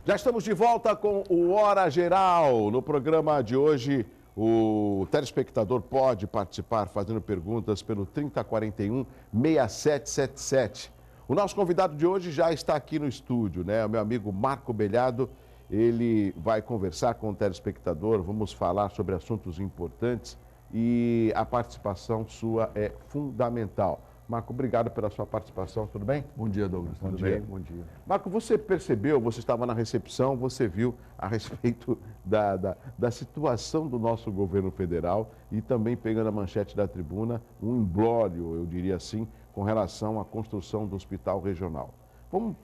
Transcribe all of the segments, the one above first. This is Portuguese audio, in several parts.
Já estamos de volta com o Hora Geral. No programa de hoje, o telespectador pode participar fazendo perguntas pelo 3041-6777. O nosso convidado de hoje já está aqui no estúdio, né? O meu amigo Marco Belhado. Ele vai conversar com o telespectador, vamos falar sobre assuntos importantes e a participação sua é fundamental. Marco, obrigado pela sua participação, tudo bem? Bom dia, Douglas. Bom Tudo dia. bem? Bom dia. Marco, você percebeu, você estava na recepção, você viu a respeito da situação do nosso governo federal e também pegando a manchete da tribuna, um imbróglio, eu diria assim, com relação à construção do hospital regional.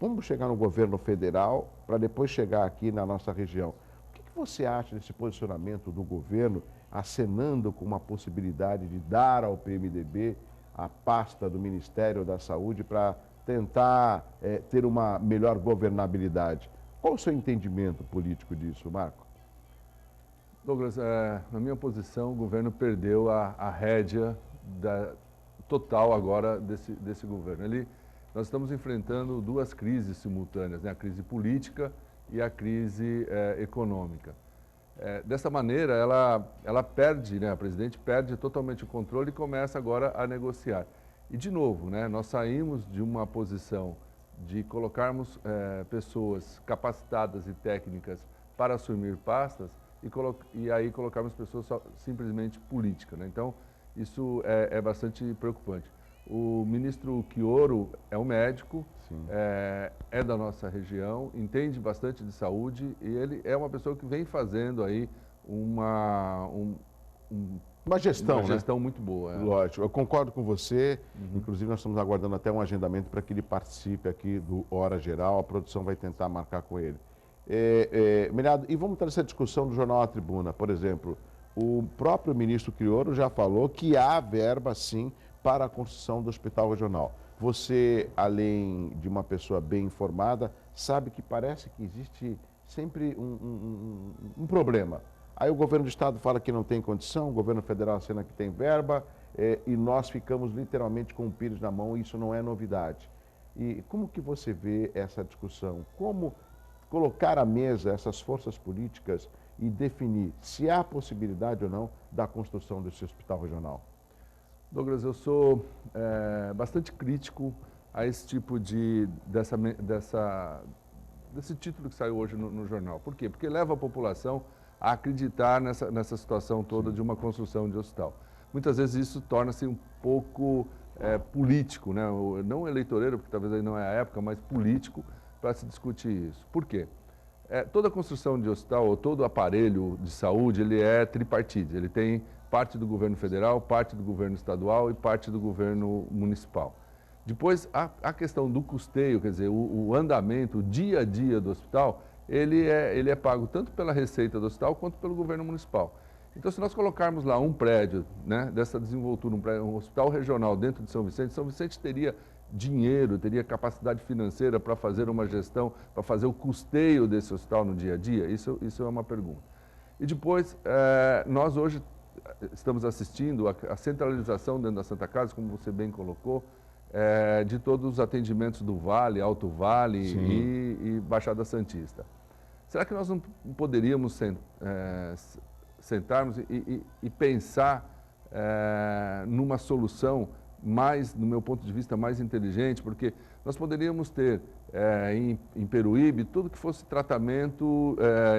Vamos chegar no governo federal para depois chegar aqui na nossa região. O que você acha desse posicionamento do governo acenando com uma possibilidade de dar ao PMDB a pasta do Ministério da Saúde para tentar ter uma melhor governabilidade? Qual o seu entendimento político disso, Marco? Douglas, na minha posição, o governo perdeu a rédea total agora desse governo. Nós estamos enfrentando duas crises simultâneas, né? A crise política e a crise econômica. Dessa maneira, ela perde, né? A presidente perde totalmente o controle e começa agora a negociar. E, de novo, né? Nós saímos de uma posição de colocarmos pessoas capacitadas e técnicas para assumir pastas e aí colocarmos pessoas simplesmente políticas, né? Então, isso é bastante preocupante. O ministro Chioro é um médico, é da nossa região, entende bastante de saúde e ele é uma pessoa que vem fazendo aí uma gestão muito boa. Lógico, eu concordo com você. Inclusive, nós estamos aguardando até um agendamento para que ele participe aqui do Hora Geral. A produção vai tentar marcar com ele. Melhado, e vamos ter essa discussão do Jornal A Tribuna. Por exemplo, o próprio ministro Chioro já falou que há verba, sim, para a construção do hospital regional. Você, além de uma pessoa bem informada, sabe que parece que existe sempre um problema. Aí o governo do estado fala que não tem condição, o governo federal assina que tem verba, e nós ficamos literalmente com o pires na mão, e isso não é novidade. E como que você vê essa discussão? Como colocar à mesa essas forças políticas e definir se há possibilidade ou não da construção desse hospital regional? Douglas, eu sou bastante crítico a esse tipo desse título que saiu hoje no jornal. Por quê? Porque leva a população a acreditar nessa situação toda de uma construção de hospital. Muitas vezes isso torna-se um pouco político, né? Não eleitoreiro, porque talvez aí não é a época, mas político para se discutir isso. Por quê? Toda construção de hospital, ou todo aparelho de saúde, ele é tripartite. Ele tem parte do governo federal, parte do governo estadual e parte do governo municipal. Depois, a questão do custeio, quer dizer, o andamento, o dia a dia do hospital, ele é pago tanto pela receita do hospital quanto pelo governo municipal. Então, se nós colocarmos lá um prédio, né, dessa desenvoltura, um hospital regional dentro de São Vicente teria dinheiro, teria capacidade financeira para fazer uma gestão, para fazer o custeio desse hospital no dia a dia? Isso é uma pergunta. E depois, nós hoje estamos assistindo a centralização dentro da Santa Casa, como você bem colocou, de todos os atendimentos do Vale, Alto Vale e Baixada Santista. Será que nós não poderíamos sentarmos e pensar numa solução mais, no meu ponto de vista, mais inteligente? Porque nós poderíamos ter em Peruíbe tudo que fosse tratamento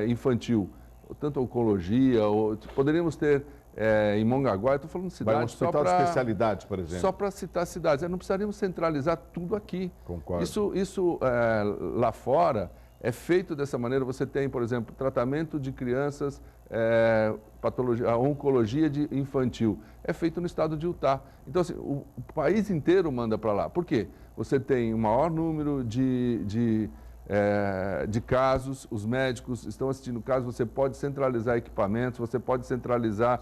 infantil, tanto oncologia, poderíamos ter em Mongaguá, estou falando de cidades só para especialidades, por exemplo. Só para citar cidades. Não precisaríamos centralizar tudo aqui. Concordo. Isso lá fora é feito dessa maneira. Você tem, por exemplo, tratamento de crianças, a oncologia infantil. É feito no estado de Utah. Então, assim, o país inteiro manda para lá. Por quê? Você tem o maior número de casos, os médicos estão assistindo casos, você pode centralizar equipamentos, você pode centralizar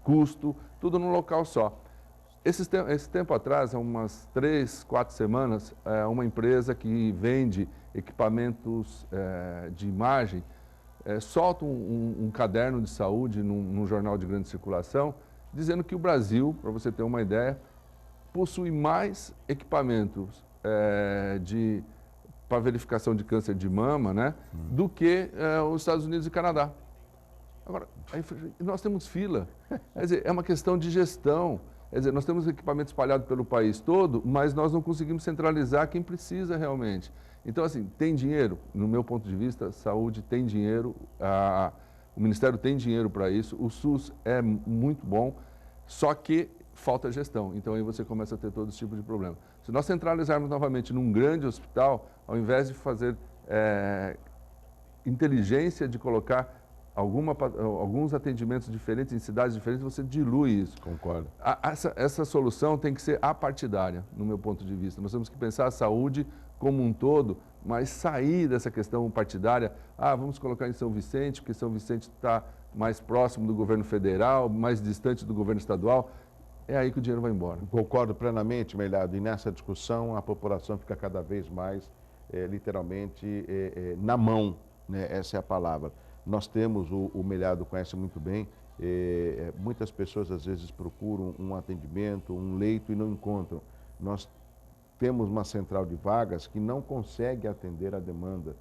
custo, tudo num local só. Esse tempo atrás, há umas 3, 4 semanas, uma empresa que vende equipamentos de imagem solta um caderno de saúde num jornal de grande circulação, dizendo que o Brasil, para você ter uma ideia, possui mais equipamentos para verificação de câncer de mama, né, do que os Estados Unidos e Canadá. Agora, aí, nós temos fila. Quer dizer, é uma questão de gestão. Quer dizer, nós temos equipamento espalhado pelo país todo, mas nós não conseguimos centralizar quem precisa realmente. Então, assim, tem dinheiro? No meu ponto de vista, saúde tem dinheiro, o Ministério tem dinheiro para isso, o SUS é muito bom, só que falta gestão. Então, aí você começa a ter todo esse tipo de problema. Se nós centralizarmos novamente num grande hospital, ao invés de fazer inteligência de colocar alguns atendimentos diferentes em cidades diferentes, você dilui isso. Concordo. Essa solução tem que ser apartidária, no meu ponto de vista. Nós temos que pensar a saúde como um todo, mas sair dessa questão partidária. Vamos colocar em São Vicente, porque São Vicente está mais próximo do governo federal, mais distante do governo estadual. É aí que o dinheiro vai embora. Concordo plenamente, Melhado. E nessa discussão, a população fica cada vez mais, literalmente, na mão, né? Essa é a palavra. Nós temos, o Melhado conhece muito bem, muitas pessoas às vezes procuram um atendimento, um leito e não encontram. Nós temos uma central de vagas que não consegue atender a demanda.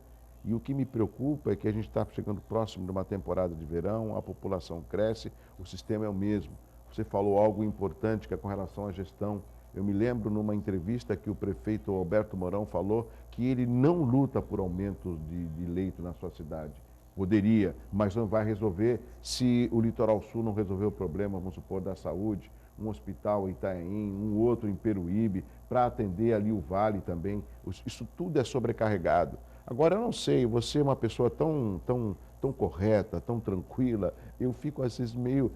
E o que me preocupa é que a gente está chegando próximo de uma temporada de verão, a população cresce, o sistema é o mesmo. Você falou algo importante que é com relação à gestão. Eu me lembro numa entrevista que o prefeito Alberto Mourão falou que ele não luta por aumento de leito na sua cidade. Poderia, mas não vai resolver se o Litoral Sul não resolver o problema, vamos supor, da saúde, um hospital em Itaém, um outro em Peruíbe, para atender ali o Vale também. Isso tudo é sobrecarregado. Agora, eu não sei, você é uma pessoa tão correta, tão tranquila, eu fico às vezes meio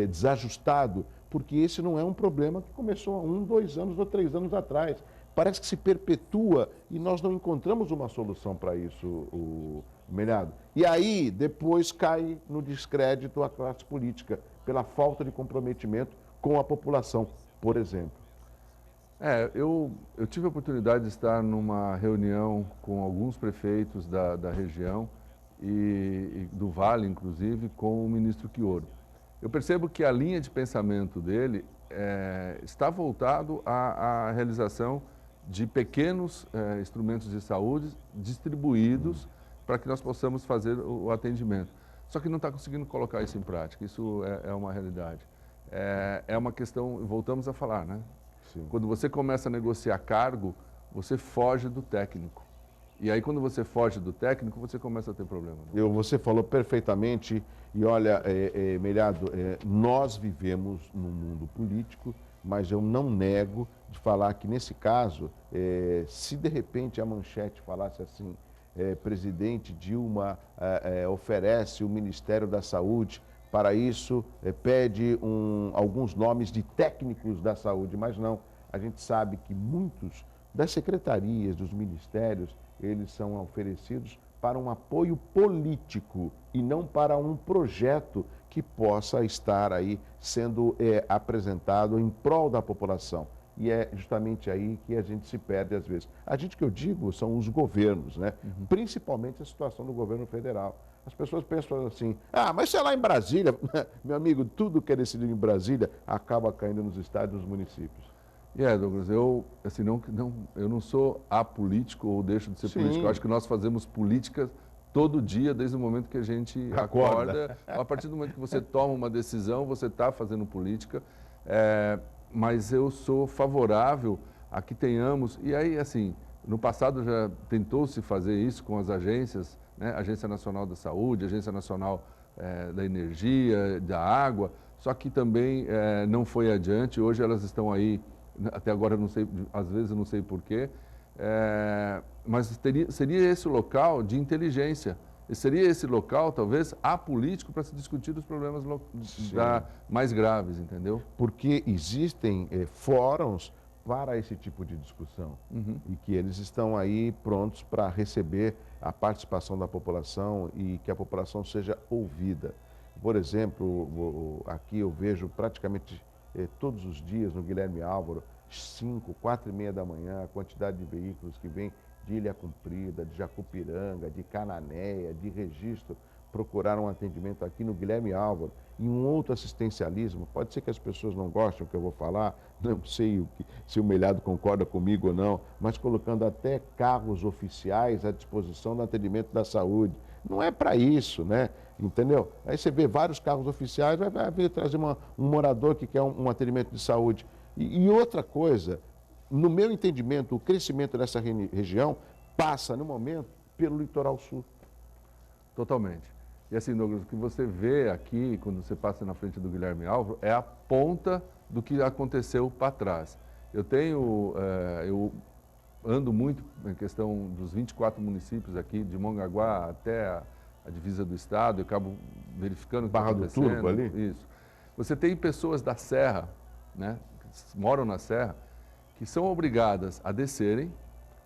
desajustado, porque esse não é um problema que começou há 1, 2 anos ou 3 anos atrás. Parece que se perpetua e nós não encontramos uma solução para isso, Melhado. E aí, depois cai no descrédito a classe política, pela falta de comprometimento com a população, por exemplo. Eu tive a oportunidade de estar numa reunião com alguns prefeitos da região e do Vale, inclusive, com o ministro Quioro. Eu percebo que a linha de pensamento dele está voltado à realização de pequenos instrumentos de saúde distribuídos para que nós possamos fazer o atendimento. Só que não está conseguindo colocar isso em prática, isso é uma realidade. É uma questão, voltamos a falar, né? Sim. Quando você começa a negociar cargo, você foge do técnico. E aí, quando você foge do técnico, você começa a ter problema. Né? Você falou perfeitamente. E olha, Melhado, nós vivemos num mundo político, mas eu não nego de falar que, nesse caso, se de repente a manchete falasse assim, presidente Dilma oferece o Ministério da Saúde, para isso pede alguns nomes de técnicos da saúde, mas não. A gente sabe que muitos das secretarias, dos ministérios, eles são oferecidos para um apoio político e não para um projeto que possa estar aí sendo apresentado em prol da população. E é justamente aí que a gente se perde às vezes. A gente que eu digo são os governos, né? Uhum. Principalmente a situação do governo federal. As pessoas pensam assim, mas sei lá em Brasília, meu amigo, tudo que é decidido em Brasília acaba caindo nos estados e nos municípios. Douglas, eu não sou apolítico ou deixo de ser político. Eu acho que nós fazemos política todo dia, desde o momento que a gente acorda. A partir do momento que você toma uma decisão, você está fazendo política. Mas eu sou favorável a que tenhamos, e aí, assim, no passado já tentou-se fazer isso com as agências, né? Agência Nacional da Saúde, Agência Nacional da Energia, da Água, só que também não foi adiante. Hoje elas estão aí, até agora eu não sei, às vezes eu não sei porquê, mas seria esse o local de inteligência. Seria esse local, talvez, apolítico para se discutir os problemas mais graves, entendeu? Porque existem fóruns para esse tipo de discussão. Uhum. E que eles estão aí prontos para receber a participação da população e que a população seja ouvida. Por exemplo, aqui eu vejo praticamente todos os dias no Guilherme Álvaro, 5, 4h30 da manhã, a quantidade de veículos que vêm de Ilha Comprida, de Jacupiranga, de Cananéia, de Registro, procurar um atendimento aqui no Guilherme Álvaro, em um outro assistencialismo. Pode ser que as pessoas não gostem do que eu vou falar, não sei se o Melhado concorda comigo ou não, mas colocando até carros oficiais à disposição do atendimento da saúde. Não é para isso, né? Entendeu? Aí você vê vários carros oficiais, vai vir trazer um morador que quer um atendimento de saúde. E outra coisa, no meu entendimento, o crescimento dessa região passa, no momento, pelo litoral sul. Totalmente. E assim, Douglas, o que você vê aqui, quando você passa na frente do Guilherme Álvaro, é a ponta do que aconteceu para trás. Eu ando muito em questão dos 24 municípios aqui, de Mongaguá até a divisa do estado, eu acabo verificando o que está acontecendo. Barra do Turvo ali? Isso. Você tem pessoas da Serra, né, que moram na Serra, que são obrigadas a descerem,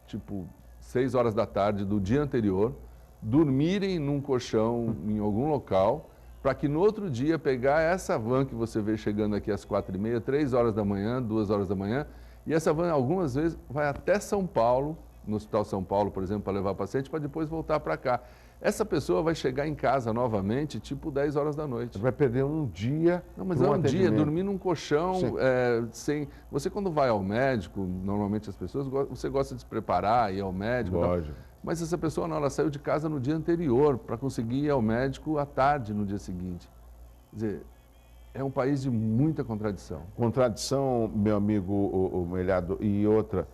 tipo 6 horas da tarde do dia anterior, dormirem num colchão em algum local, para que no outro dia pegar essa van que você vê chegando aqui às 4h30, 3 horas da manhã, 2 horas da manhã, e essa van algumas vezes vai até São Paulo, no Hospital São Paulo, por exemplo, para levar o paciente, para depois voltar para cá. Essa pessoa vai chegar em casa novamente, tipo 10 horas da noite. Vai perder um dia. Não, mas é um dia, dormir num colchão, sem... Você quando vai ao médico, normalmente as pessoas, você gosta de se preparar, ir ao médico. Lógico. Mas essa pessoa não, ela saiu de casa no dia anterior para conseguir ir ao médico à tarde no dia seguinte. Quer dizer, é um país de muita contradição. Contradição, meu amigo o Melhado, e outra,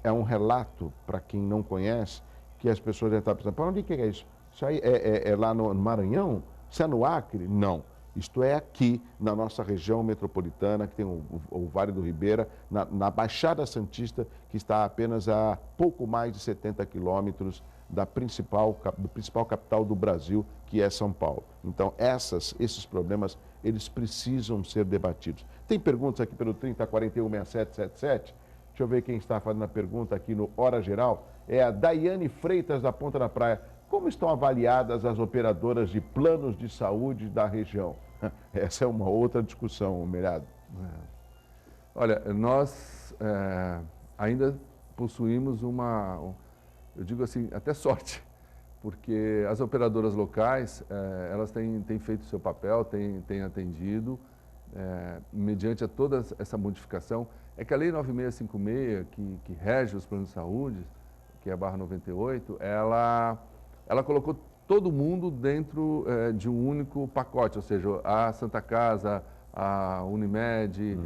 é um relato para quem não conhece, que as pessoas devem estar pensando, para onde que é isso? Isso aí é lá no Maranhão? Isso é no Acre? Não. Isto é aqui, na nossa região metropolitana, que tem o Vale do Ribeira, na Baixada Santista, que está apenas a pouco mais de 70 quilômetros do principal capital do Brasil, que é São Paulo. Então, esses problemas, eles precisam ser debatidos. Tem perguntas aqui pelo 30416777? Deixa eu ver quem está fazendo a pergunta aqui no Hora Geral. É a Daiane Freitas, da Ponta da Praia. Como estão avaliadas as operadoras de planos de saúde da região? Essa é uma outra discussão, Melhado. Olha, nós ainda possuímos eu digo assim, até sorte, porque as operadoras locais, elas têm feito o seu papel, têm atendido, mediante a toda essa modificação. É que a Lei 9656, que rege os planos de saúde, que é a /98, ela colocou todo mundo dentro de um único pacote, ou seja, a Santa Casa, a Unimed,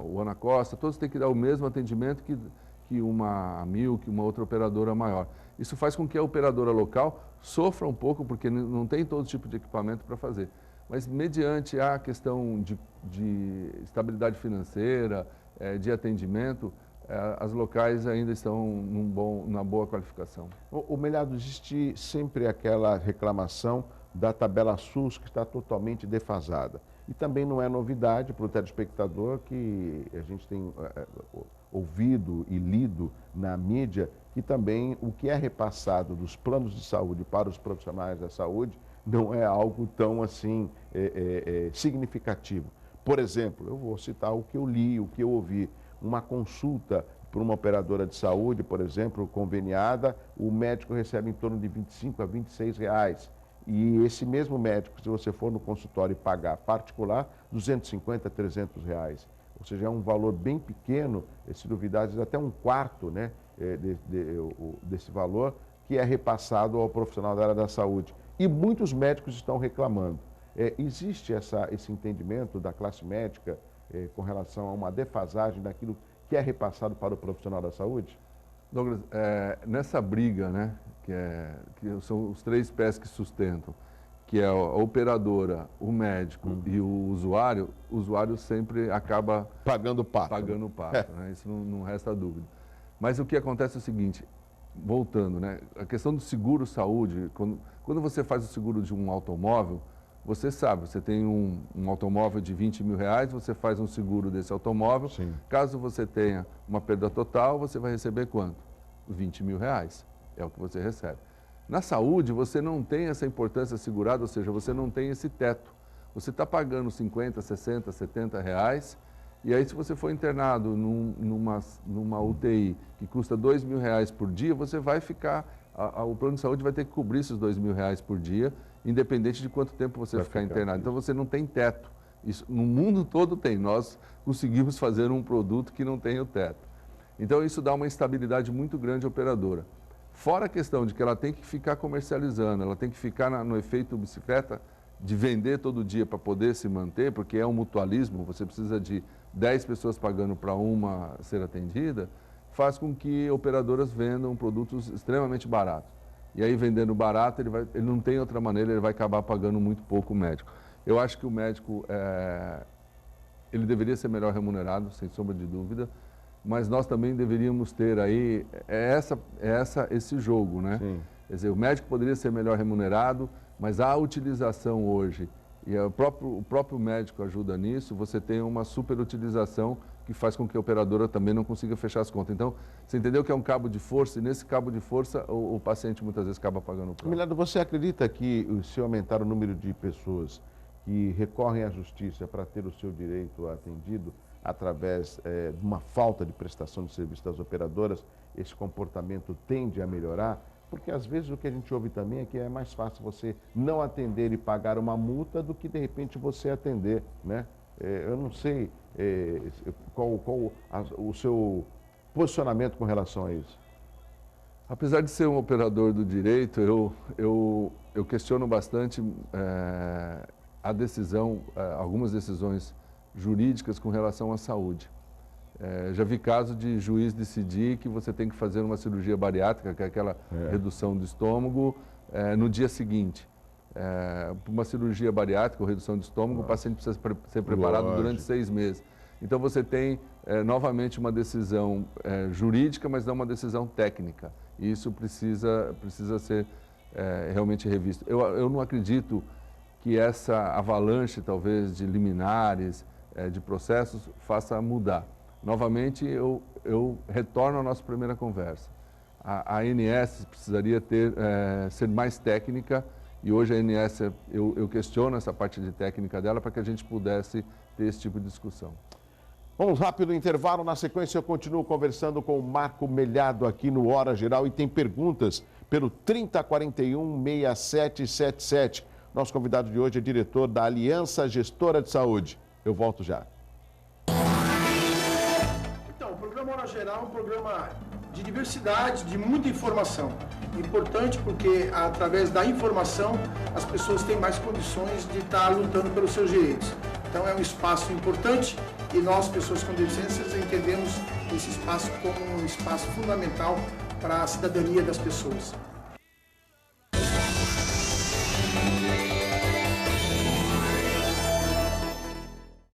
o Ana Costa, todos têm que dar o mesmo atendimento que uma Amil, que uma outra operadora maior. Isso faz com que a operadora local sofra um pouco, porque não tem todo tipo de equipamento para fazer. Mas mediante a questão de estabilidade financeira, de atendimento, as locais ainda estão numa boa qualificação. O Melhado, existe sempre aquela reclamação da tabela SUS que está totalmente defasada. E também não é novidade para o telespectador que a gente tem ouvido e lido na mídia que também o que é repassado dos planos de saúde para os profissionais da saúde não é algo tão assim significativo. Por exemplo, eu vou citar o que eu li, o que eu ouvi. Uma consulta por uma operadora de saúde, por exemplo, conveniada, o médico recebe em torno de R$25 a R$26. E esse mesmo médico, se você for no consultório e pagar particular, R$250 a R$300. Ou seja, é um valor bem pequeno, se duvidar, até um quarto, né, desse valor, que é repassado ao profissional da área da saúde. E muitos médicos estão reclamando. Existe esse entendimento da classe médica com relação a uma defasagem daquilo que é repassado para o profissional da saúde? Douglas, nessa briga, né, que são os 3 pés que sustentam, que é a operadora, o médico e o usuário sempre acaba pagando o pato. Né? Isso não resta dúvida. Mas o que acontece é o seguinte, voltando, né, a questão do seguro-saúde, quando você faz o seguro de um automóvel, você sabe, você tem um automóvel de R$20 mil, você faz um seguro desse automóvel. Sim. Caso você tenha uma perda total, você vai receber quanto? R$20 mil. É o que você recebe. Na saúde, você não tem essa importância segurada, ou seja, você não tem esse teto. Você está pagando 50, 60, 70 reais, e aí se você for internado numa UTI que custa R$2 mil por dia, você vai ficar, o plano de saúde vai ter que cobrir esses R$2 mil por dia, independente de quanto tempo você ficar internado. Então você não tem teto. Isso no mundo todo tem. Nós conseguimos fazer um produto que não tem o teto. Então isso dá uma instabilidade muito grande à operadora. Fora a questão de que ela tem que ficar comercializando, ela tem que ficar no efeito bicicleta de vender todo dia para poder se manter, porque é um mutualismo, você precisa de 10 pessoas pagando para uma ser atendida, faz com que operadoras vendam produtos extremamente baratos. E aí, vendendo barato, ele não tem outra maneira, ele vai acabar pagando muito pouco o médico. Eu acho que o médico, ele deveria ser melhor remunerado, sem sombra de dúvida, mas nós também deveríamos ter aí esse jogo, né? Sim. Quer dizer, o médico poderia ser melhor remunerado, mas a utilização hoje, e o próprio médico ajuda nisso, você tem uma superutilização que faz com que a operadora também não consiga fechar as contas. Então, você entendeu que é um cabo de força, e nesse cabo de força o paciente muitas vezes acaba pagando o preço. Milagro, você acredita que se aumentar o número de pessoas que recorrem à justiça para ter o seu direito atendido através de uma falta de prestação de serviço das operadoras, esse comportamento tende a melhorar? Porque às vezes o que a gente ouve também é que é mais fácil você não atender e pagar uma multa do que de repente você atender, né? Eu não sei qual o seu posicionamento com relação a isso. Apesar de ser um operador do direito, eu questiono bastante a decisão, algumas decisões jurídicas com relação à saúde. Já vi casos de juiz decidir que você tem que fazer uma cirurgia bariátrica, que é aquela redução do estômago, no dia seguinte. Para uma cirurgia bariátrica ou redução de estômago, o paciente precisa ser preparado durante 6 meses. Então você tem novamente uma decisão jurídica, mas não uma decisão técnica. E isso precisa ser realmente revisto. Eu não acredito que essa avalanche, talvez, de liminares, de processos, faça mudar. Novamente, eu retorno à nossa primeira conversa. A ANS precisaria ser mais técnica, e hoje a ANS, eu questiono essa parte de técnica dela para que a gente pudesse ter esse tipo de discussão. Vamos rápido intervalo, na sequência eu continuo conversando com o Marco Melhado aqui no Hora Geral e tem perguntas pelo 3041-6777. Nosso convidado de hoje é diretor da Aliança Gestora de Saúde. Eu volto já. Então, o programa Hora Geral é um programa de diversidade, de muita informação. Importante porque, através da informação, as pessoas têm mais condições de estar lutando pelos seus direitos. Então, é um espaço importante e nós, pessoas com deficiências, entendemos esse espaço como um espaço fundamental para a cidadania das pessoas.